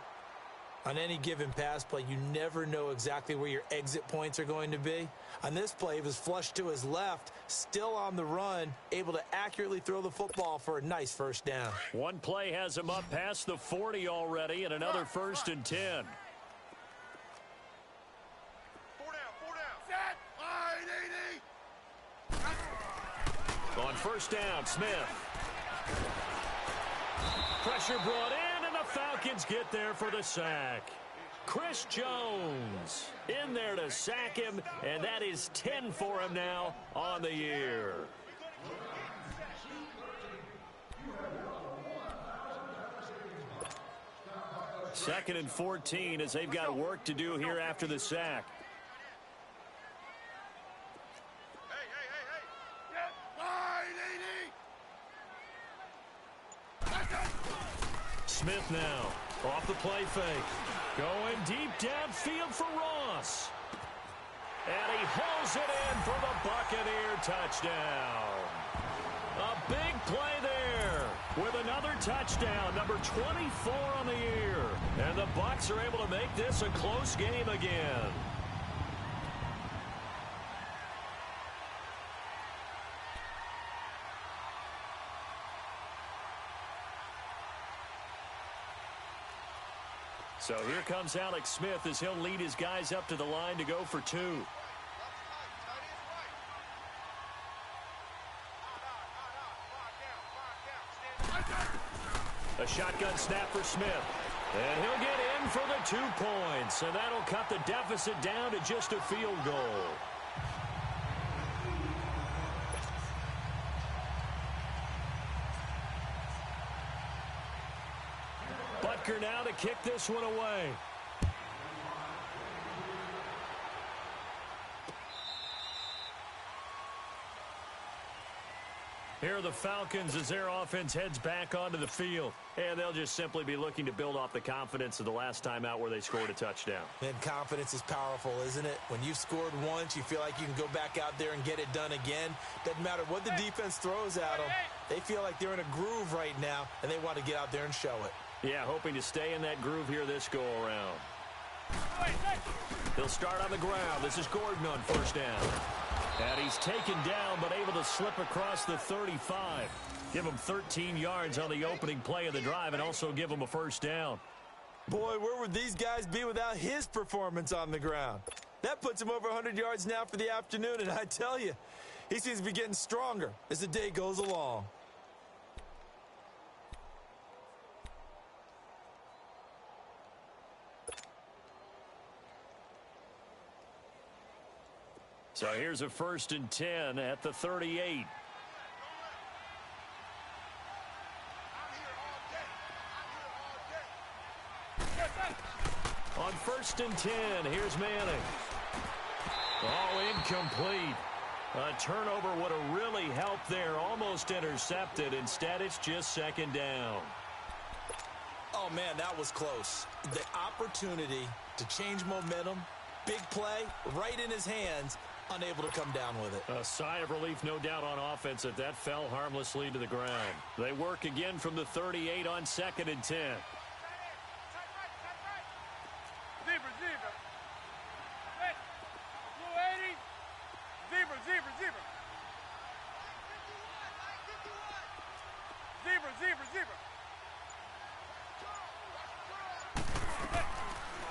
S2: On any given pass play, you never know exactly where your exit points are going to be. On this play, he was flushed to his left, still on the run, able to accurately throw the football for a nice first down.
S1: One play has him up past the 40 already, and another 1st and 10.
S3: Four down. Set. Wide 80.
S1: On first down, Smith. Pressure brought in, and the Falcons get there for the sack. Chris Jones in there to sack him, and that is 10 for him now on the year. 2nd and 14 as they've got work to do here after the sack. Smith now off the play fake. Going deep downfield for Ross. And he hauls it in for the Buccaneer touchdown. A big play there with another touchdown, number 24 on the year. And the Bucs are able to make this a close game again. So here comes Alex Smith as he'll lead his guys up to the line to go for 2. A shotgun snap for Smith. And he'll get in for the 2 points. And that'll cut the deficit down to just a field goal. Butker now to kick this one away. Here are the Falcons as their offense heads back onto the field. And they'll just simply be looking to build off the confidence of the last time out where they scored a touchdown.
S2: And confidence is powerful, isn't it? When you've scored once, you feel like you can go back out there and get it done again. Doesn't matter what the defense throws at them. They feel like they're in a groove right now, and they want to get out there and show it.
S1: Yeah, hoping to stay in that groove here this go-around. He'll start on the ground. This is Gordon on first down. And he's taken down, but able to slip across the 35. Give him 13 yards on the opening play of the drive and also give him a first down.
S2: Boy, where would these guys be without his performance on the ground? That puts him over 100 yards now for the afternoon, and I tell you, he seems to be getting stronger as the day goes along.
S1: So here's a 1st and 10 at the 38. On 1st and 10, here's Manning. Oh, incomplete. A turnover would have really helped there. Almost intercepted. Instead, it's just 2nd down.
S2: Oh, man, that was close. The opportunity to change momentum, big play, right in his hands, unable to come down with it.
S1: A sigh of relief, no doubt, on offense that that fell harmlessly to the ground. They work again from the 38 on 2nd and 10.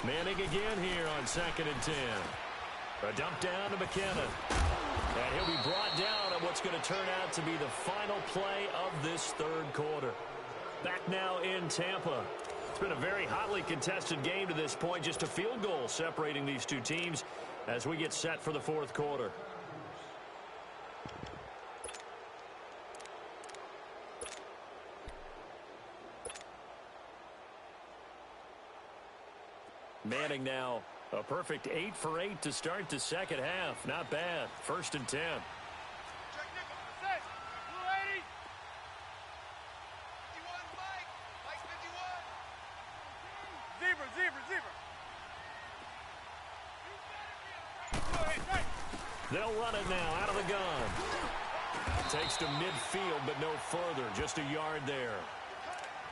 S1: Manning again here on 2nd and 10. A dump down to McKinnon. And he'll be brought down on what's going to turn out to be the final play of this 3rd quarter. Back now in Tampa. It's been a very hotly contested game to this point. Just a field goal separating these two teams as we get set for the 4th quarter. Manning now a perfect 8 for 8 to start the 2nd half. Not bad. 1st and 10. They'll run it now out of the gun. Takes to midfield, but no further. Just a yard there.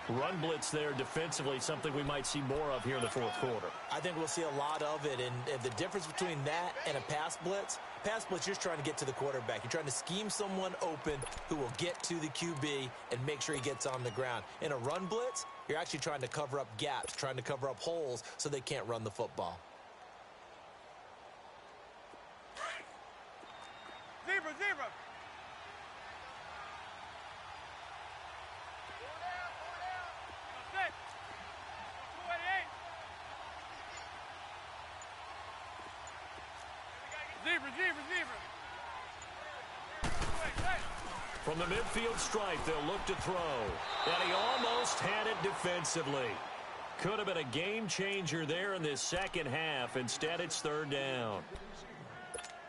S1: Run blitz there defensively, something we might see more of here in the 4th quarter.
S2: I think we'll see a lot of it, and the difference between that and a pass blitz, you're just trying to get to the quarterback. You're trying to scheme someone open who will get to the QB and make sure he gets on the ground. In a run blitz, you're actually trying to cover up gaps, trying to cover up holes so they can't run the football.
S3: Zebra.
S1: From the midfield stripe, they'll look to throw. And he almost had it defensively. Could have been a game changer there in this second half. Instead, it's third down.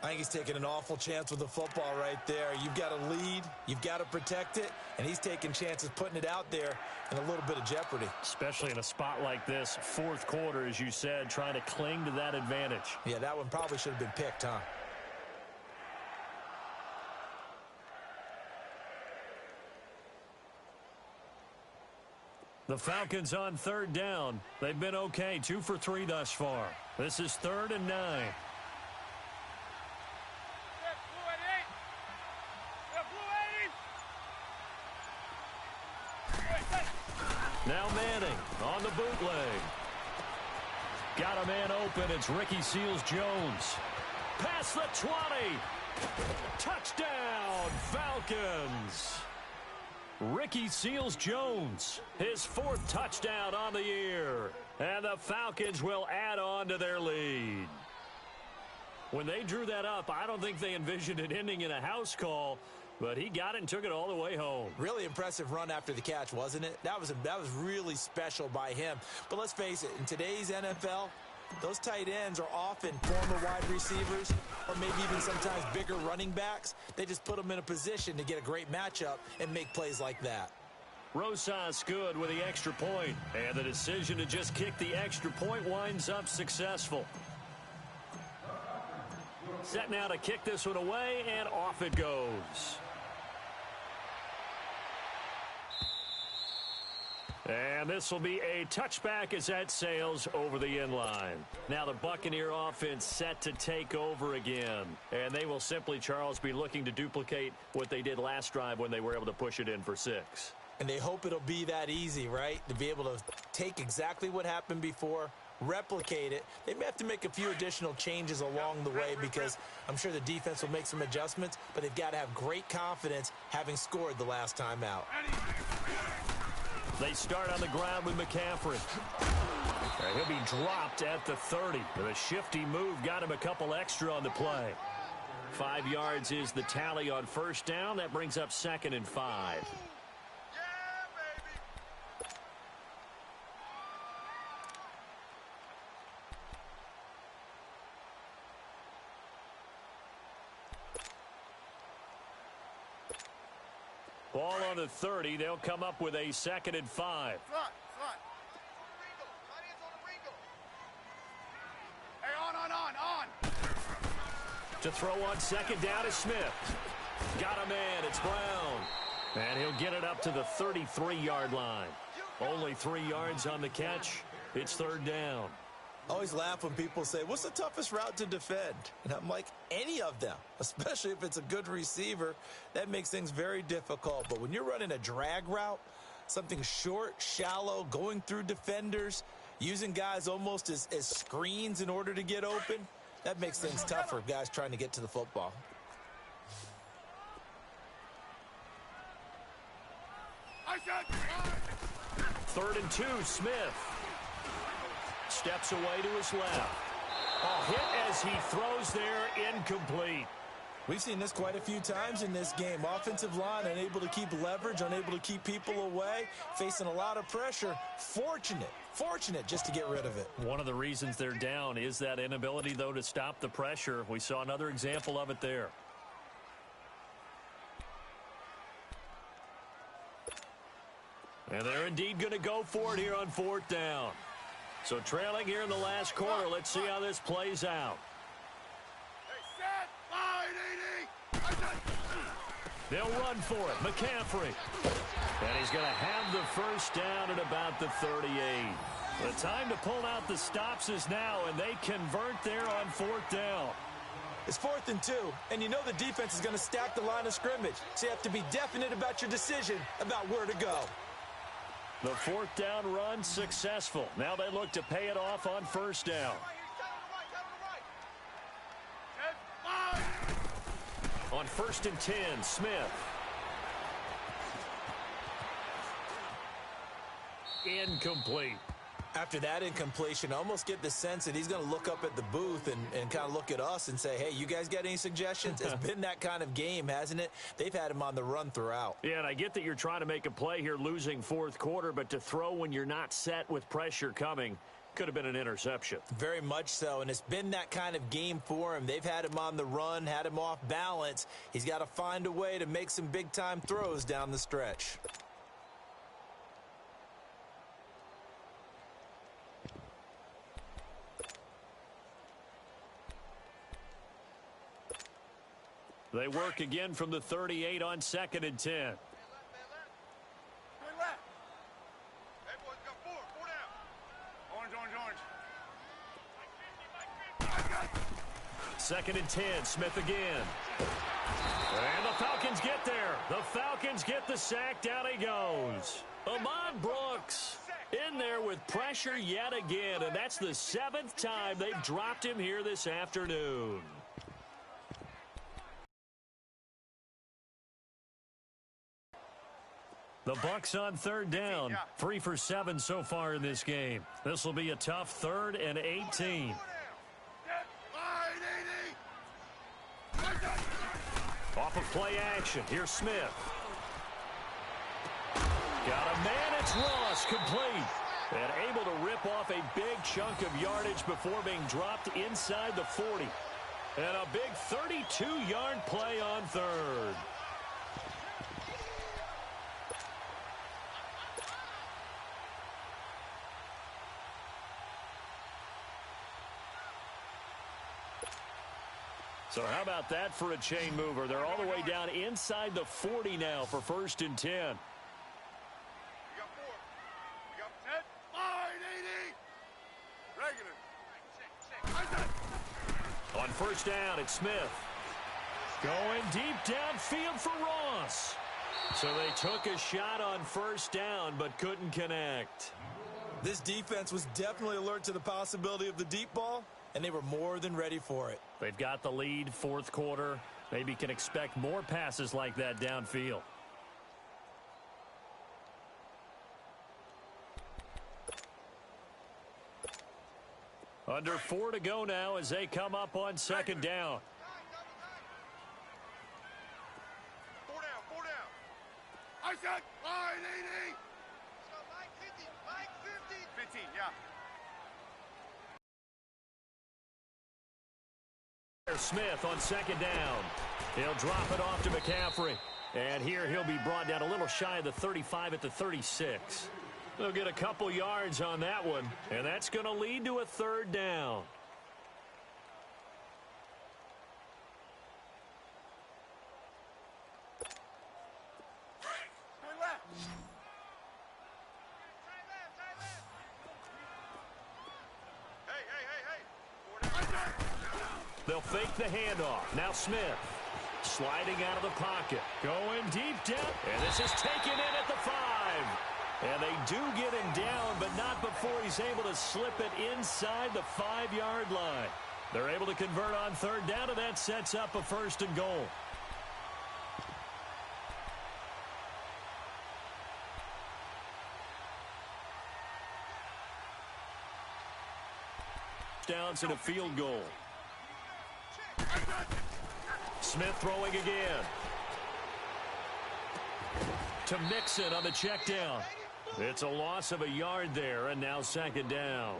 S2: I think he's taking an awful chance with the football right there. You've got to lead, you've got to protect it, and he's taking chances putting it out there in a little bit of jeopardy.
S1: Especially in a spot like this, fourth quarter, as you said, trying to cling to that advantage.
S2: Yeah, that one probably should have been picked, huh?
S1: The Falcons on third down. They've been okay, 2 for 3 thus far. This is 3rd and 9. Now Manning on the bootleg. Got a man open. It's Ricky Seals-Jones. Past the 20. Touchdown, Falcons. Ricky Seals-Jones, his 4th touchdown on the year. And the Falcons will add on to their lead. When they drew that up, I don't think they envisioned it ending in a house call. But he got it and took it all the way home.
S2: Really impressive run after the catch, wasn't it? That was really special by him. But let's face it, in today's NFL, those tight ends are often former wide receivers or maybe even sometimes bigger running backs. They just put them in a position to get a great matchup and make plays like that.
S1: Rosas good with the extra point, and the decision to just kick the extra point winds up successful. Set now to kick this one away, and off it goes. And this will be a touchback as that sails over the end line. Now the Buccaneer offense set to take over again. And they will simply, Charles, be looking to duplicate what they did last drive when they were able to push it in for 6.
S2: And they hope it'll be that easy, right? To be able to take exactly what happened before, replicate it. They may have to make a few additional changes along the way because I'm sure the defense will make some adjustments, but they've got to have great confidence having scored the last time out.
S1: They start on the ground with McCaffrey. He'll be dropped at the 30. The shifty move got him a couple extra on the play. 5 yards is the tally on first down. That brings up 2nd and 5. Ball on the 30. They'll come up with a 2nd and 5.
S3: Front. Hey, on.
S1: To throw on 2nd down is Smith. Got a man. It's Brown. And he'll get it up to the 33-yard line. Only 3 yards on the catch. It's 3rd down.
S2: I always laugh when people say, what's the toughest route to defend? And I'm like, any of them, especially if it's a good receiver. That makes things very difficult. But when you're running a drag route, something short, shallow, going through defenders, using guys almost as screens in order to get open, that makes things tougher, guys trying to get to the football.
S3: I said,
S1: 3rd and 2, Smith. Steps away to his left. A hit as he throws there, incomplete.
S2: We've seen this quite a few times in this game. Offensive line unable to keep leverage, unable to keep people away, facing a lot of pressure. Fortunate just to get rid of it.
S1: One of the reasons they're down is that inability, though, to stop the pressure. We saw another example of it there. And they're indeed going to go for it here on 4th down. So trailing here in the last quarter, let's see how this plays out. They'll run for it. McCaffrey. And he's going to have the first down at about the 38. The time to pull out the stops is now, and they convert there on 4th down.
S2: It's 4th and 2, and you know the defense is going to stack the line of scrimmage. So you have to be definite about your decision about where to go.
S1: The 4th down run successful. Now they look to pay it off on 1st down. On 1st and 10, Smith. Incomplete.
S2: After that incompletion, I almost get the sense that he's going to look up at the booth and kind of look at us and say, hey, you guys got any suggestions? It's been that kind of game, hasn't it? They've had him on the run throughout.
S1: Yeah, and I get that you're trying to make a play here losing fourth quarter, but to throw when you're not set with pressure coming could have been an interception.
S2: Very much so, and it's been that kind of game for him. They've had him on the run, had him off balance. He's got to find a way to make some big-time throws down the stretch.
S1: They work again from the 38 on 2nd and 10.
S3: Hey, boys, got four. Four down. Orange, orange, orange.
S1: 2nd and 10, Smith again. And the Falcons get there. The Falcons get the sack. Down he goes. Ahmad Brooks in there with pressure yet again, and that's the 7th time they've dropped him here this afternoon. The Bucs on 3rd down. 3 for 7 so far in this game. This will be a tough 3rd and 18. Off of play action. Here's Smith. Got a man. It's Ross, complete. And able to rip off a big chunk of yardage before being dropped inside the 40. And a big 32-yard play on 3rd. So how about that for a chain mover? They're all the way down inside the 40 now for 1st and 10.
S3: We got four. We got 10. Line 80. Regular.
S1: On 1st down, it's Smith. Going deep downfield for Ross. So they took a shot on 1st down but couldn't connect.
S2: This defense was definitely alert to the possibility of the deep ball, and they were more than ready for it.
S1: They've got the lead, 4th quarter. Maybe can expect more passes like that downfield. Under 4 to go now as they come up on 2nd down.
S3: Four down. Four down. I said line 80. Line 50. Line 50. 15, yeah.
S1: Smith on 2nd down. He'll drop it off to McCaffrey. And here he'll be brought down a little shy of the 35 at the 36. They'll get a couple yards on that one, and that's going to lead to a 3rd down. They'll fake the handoff. Now Smith sliding out of the pocket. Going deep down. And this is taken in at the 5. And they do get him down, but not before he's able to slip it inside the 5-yard line. They're able to convert on 3rd down, and that sets up a 1st and goal. Downs and a field goal. Smith throwing again. To Mixon on the check down. It's a loss of a yard there, and now 2nd down.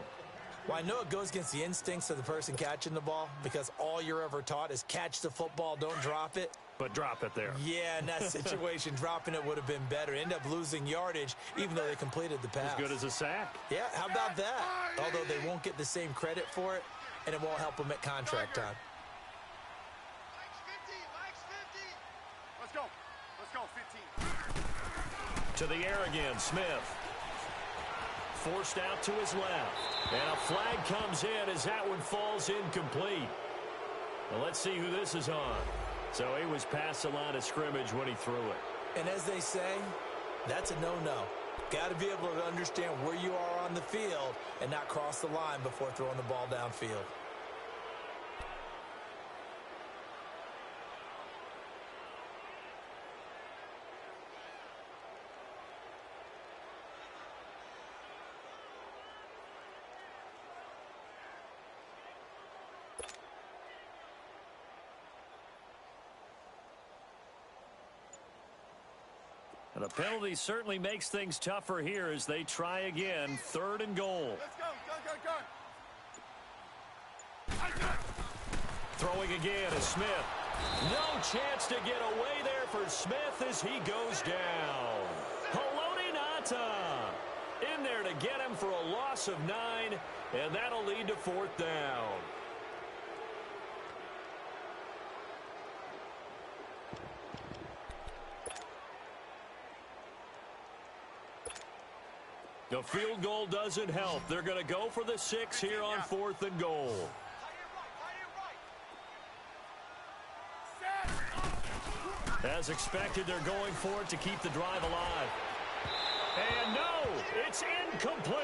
S2: Well, I know it goes against the instincts of the person catching the ball because all you're ever taught is catch the football, don't drop it.
S1: But drop it there.
S2: Yeah, in that situation, dropping it would have been better. End up losing yardage, even though they completed the pass.
S1: As good as a sack.
S2: Yeah, how about that? Although they won't get the same credit for it, and it won't help them at contract time.
S3: Let's go. Let's go, 15.
S1: To the air again, Smith. Forced out to his left. And a flag comes in as that one falls incomplete. Well, let's see who this is on. So he was past the line of scrimmage when he threw it.
S2: And as they say, that's a no-no. Got to be able to understand where you are on the field and not cross the line before throwing the ball downfield.
S1: And the penalty certainly makes things tougher here as they try again. 3rd and goal.
S3: Let's go.
S1: Throwing again is Smith. No chance to get away there for Smith as he goes down. Haloti Ngata in there to get him for a loss of 9, and that'll lead to 4th down. The field goal doesn't help. They're going to go for the 6 here on 4th and goal. As expected, they're going for it to keep the drive alive. And no, it's incomplete.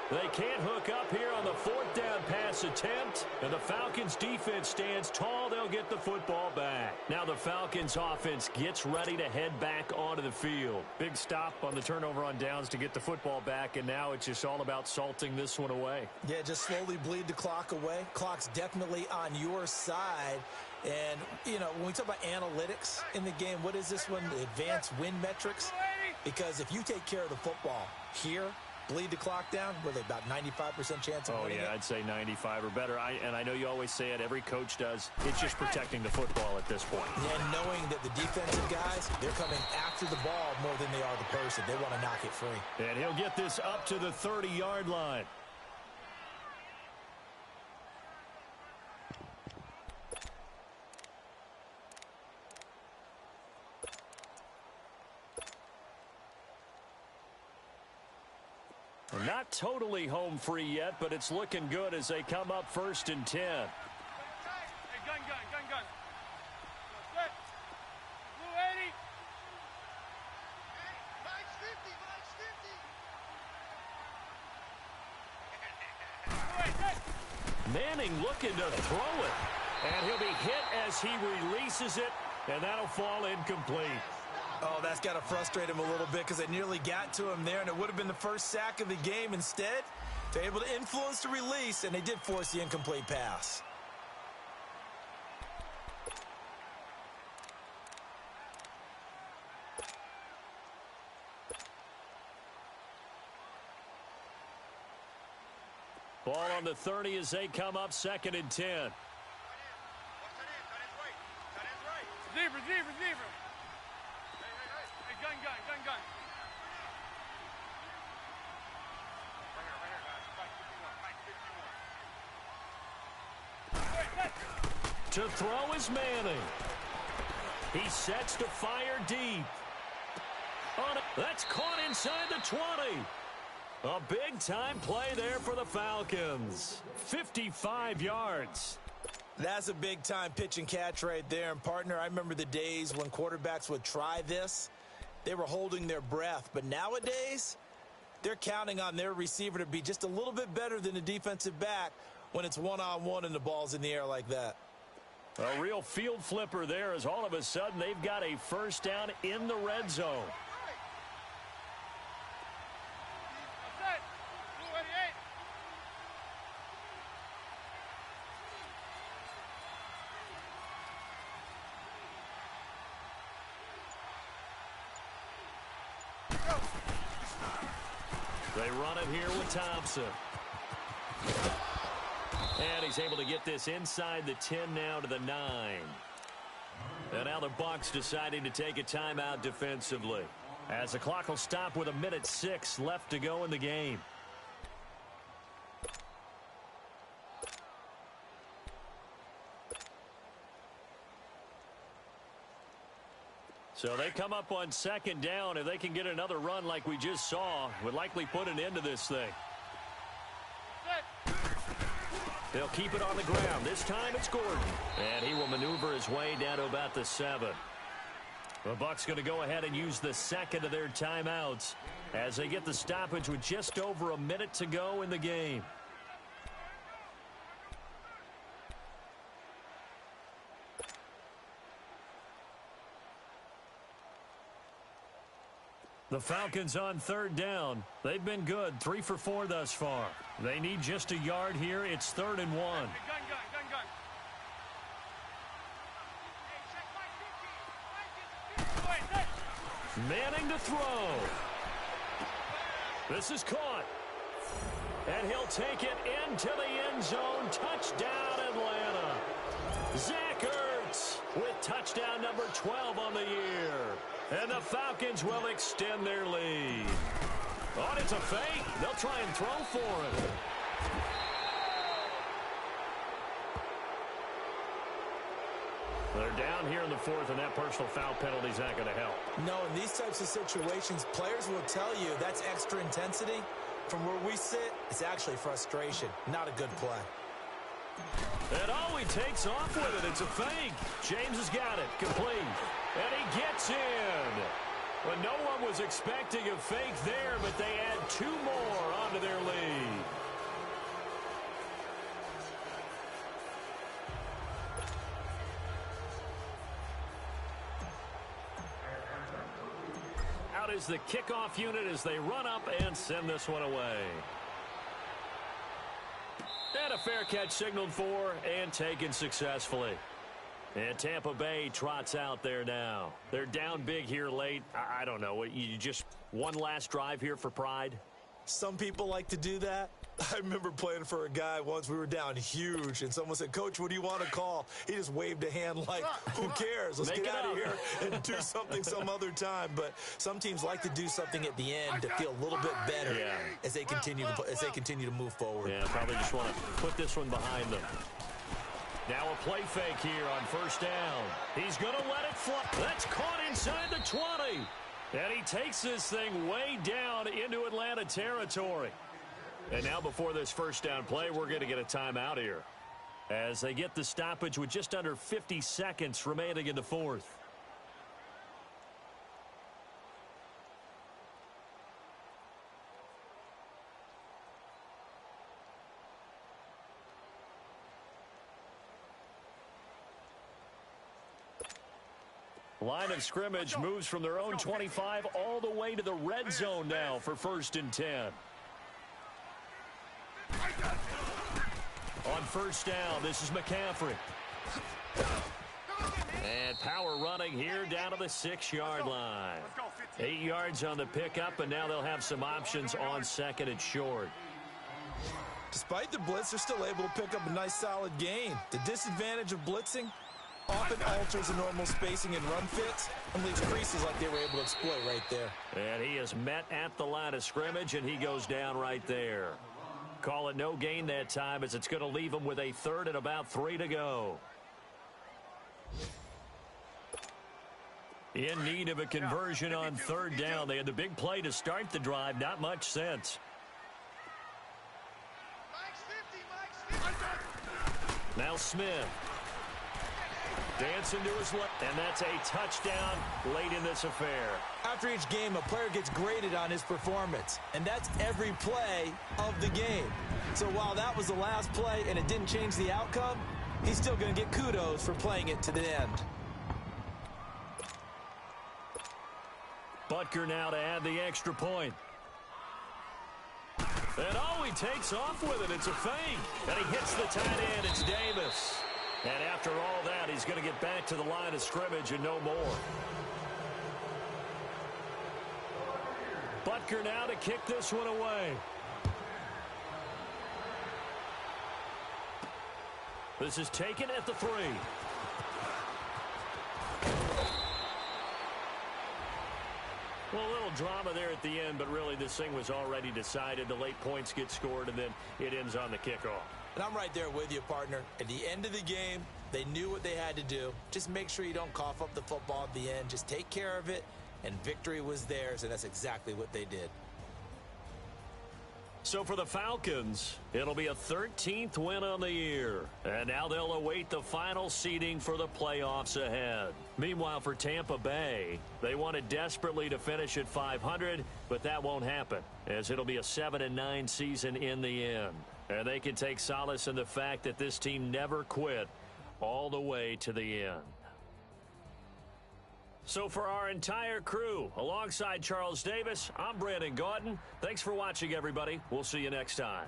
S1: They can't hook up here on the 4th down pass attempt. And the Falcons defense stands tall. They'll get the football back. Now the Falcons offense gets ready to head back onto the field. Big stop on the turnover on downs to get the football back. And now it's just all about salting this one away.
S2: Yeah, just slowly bleed the clock away. Clock's definitely on your side. And, you know, when we talk about analytics in the game, what is this one? The advanced win metrics? Because if you take care of the football here, bleed the clock down, were they about 95% chance of winning it?
S1: I'd say 95 or better. And I know you always say it, every coach does. It's just protecting the football at this point.
S2: And knowing that the defensive guys, they're coming after the ball more than they are the person. They want to knock it free.
S1: And he'll get this up to the 30-yard line. Not totally home free yet, but it's looking good as they come up 1st and 10.
S3: Hey, gun. Set. Blue 80. Mike's 50.
S1: Manning looking to throw it. And he'll be hit as he releases it, and that'll fall incomplete.
S2: Oh, that's got to frustrate him a little bit because they nearly got to him there, and it would have been the first sack of the game. Instead, they're able to influence the release, and they did force the incomplete pass.
S1: Ball on the 30 as they come up 2nd and 10.
S3: Receiver. Hey, gun. Right here, guys.
S1: To throw is Manning. He sets to fire deep. That's caught inside the 20. A big-time play there for the Falcons. 55 yards.
S2: That's a big-time pitch and catch right there. And, partner, I remember the days when quarterbacks would try this. They were holding their breath. But nowadays, they're counting on their receiver to be just a little bit better than the defensive back when it's one-on-one and the ball's in the air like that.
S1: A real field flipper there as all of a sudden they've got a 1st down in the red zone.
S3: Set. Blue 88.
S1: They run it here with Thompson. And he's able to get this inside the 10 now to the 9. And now the Bucs deciding to take a timeout defensively, as the clock will stop with 1:06 left to go in the game. So they come up on 2nd down. If they can get another run like we just saw, would likely put an end to this thing. They'll keep it on the ground. This time it's Gordon. And he will maneuver his way down to about the 7. The Bucs going to go ahead and use the 2nd of their timeouts as they get the stoppage with just over a minute to go in the game. The Falcons on 3rd down. They've been good, 3 for 4 thus far. They need just a yard here. It's 3rd and 1.
S3: Gun.
S1: Manning to throw. This is caught. And he'll take it into the end zone. Touchdown, Atlanta. Zach Ertz with touchdown number 12 on the year. And the Falcons will extend their lead. Oh, it's a fake. They'll try and throw for it. They're down here in the fourth, and that personal foul penalty is not going to help.
S2: No, in these types of situations, players will tell you that's extra intensity. From where we sit, it's actually frustration, not a good play.
S1: And he takes off with it. It's a fake. James has got it. Complete. And he gets in. Well, no one was expecting a fake there, but they add 2 more onto their lead. Out is the kickoff unit as they run up and send this one away. And a fair catch signaled for and taken successfully. And Tampa Bay trots out there now. They're down big here late. I don't know. You just one last drive here for pride?
S2: Some people like to do that. I remember playing for a guy once. We were down huge, and someone said, "Coach, what do you want to call?" He just waved a hand like, who cares? Let's get out of here and do something some other time. But some teams like to do something at the end to feel a little bit better as they continue to move forward.
S1: Yeah, probably just want to put this one behind them. Now a play fake here on first down. He's going to let it fly. That's caught inside the 20. And he takes this thing way down into Atlanta territory. And now before this first down play, we're going to get a timeout here as they get the stoppage with just under 50 seconds remaining in the fourth. Line of scrimmage moves from their own 25 all the way to the red zone now for 1st and 10. On first down, this is McCaffrey. And power running here down to the 6-yard line. 8 yards on the pickup, and now they'll have some options on 2nd and short.
S2: Despite the blitz, they're still able to pick up a nice solid gain. The disadvantage of blitzing often alters the normal spacing and run fits and leaves creases like they were able to exploit right there.
S1: And he is met at the line of scrimmage, and he goes down right there. Call it no gain that time as it's going to leave him with a 3rd and about 3 to go. In need of a conversion on 3rd down. They had the big play to start the drive. Not much sense. Now Smith. Dancing to his left, and that's a touchdown late in this affair.
S2: After each game, a player gets graded on his performance, and that's every play of the game. So while that was the last play and it didn't change the outcome, he's still going to get kudos for playing it to the end.
S1: Butker now to add the extra point. And he takes off with it. It's a fake. And he hits the tight end. It's Davis. And after all that, he's going to get back to the line of scrimmage and no more. Butker now to kick this one away. This is taken at the 3. Well, a little drama there at the end, but really this thing was already decided. The late points get scored, and then it ends on the kickoff.
S2: And I'm right there with you, partner. At the end of the game, they knew what they had to do. Just make sure you don't cough up the football at the end. Just take care of it, and victory was theirs, and that's exactly what they did.
S1: So for the Falcons, it'll be a 13th win on the year. And now they'll await the final seeding for the playoffs ahead. Meanwhile, for Tampa Bay, they wanted desperately to finish at 500, but that won't happen, as it'll be a 7-9 season in the end. And they can take solace in the fact that this team never quit all the way to the end. So for our entire crew, alongside Charles Davis, I'm Brandon Gaudin. Thanks for watching, everybody. We'll see you next time.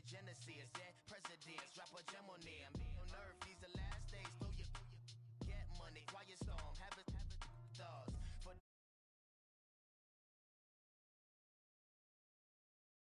S4: Genesis, dead presidents, drop a gem on them. On earth, these the last days, throw your get money, quiet storm, have it